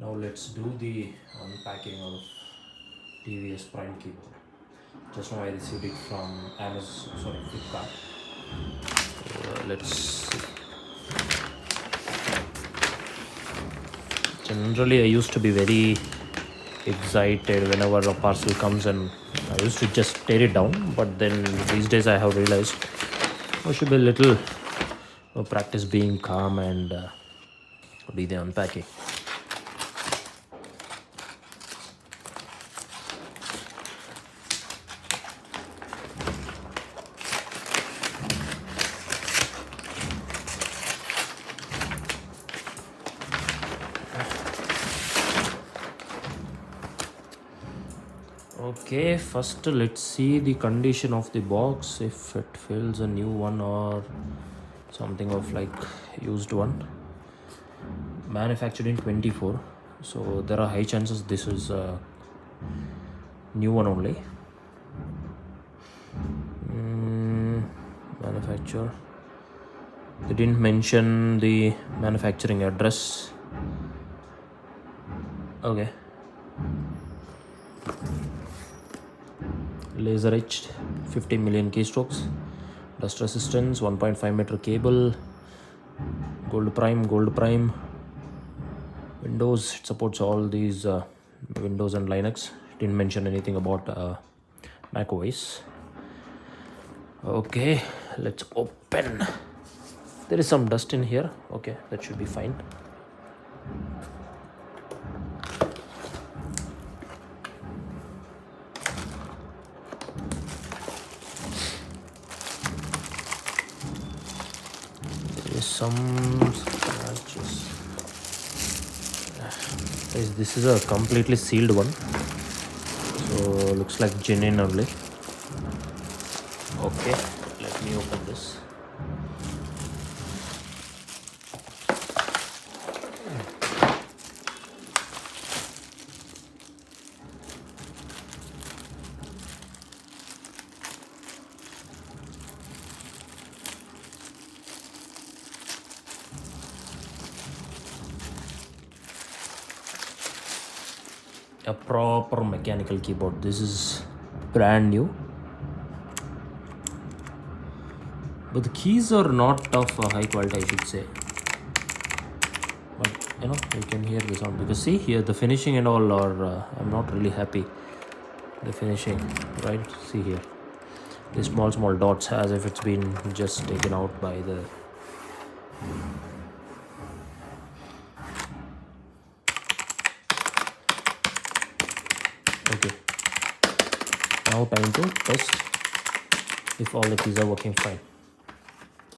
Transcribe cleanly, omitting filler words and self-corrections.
Now let's do the unpacking of TVS Prime keyboard. Just now I received it from Amazon, sorry, Flipkart. Let's see. Generally, I used to be very excited whenever a parcel comes, and I used to just tear it down. But then these days, I have realized I should be a little practice being calm and do the unpacking. Okay, first let's see the condition of the box, if it feels a new one or something of like used one. Manufactured in 24, so there are high chances this is a new one only. Manufacturer, they didn't mention the manufacturing address. Okay. Laser etched, 50 million keystrokes, dust resistance, 1.5 meter cable, gold prime. Windows, it supports all these Windows and Linux. Didn't mention anything about Mac OS. Okay, let's open. There is some dust in here. Okay, that should be fine. There is some scratches. This is a completely sealed one, so looks like genuine only. Okay, let me open this. A proper mechanical keyboard. This is brand new, but the keys are not of high quality, I should say. But you can hear the sound, because see here the finishing and all are I'm not really happy. The finishing, right? See here, the small dots, as if it's been just taken out by the okay. Now time to test if all the keys are working fine.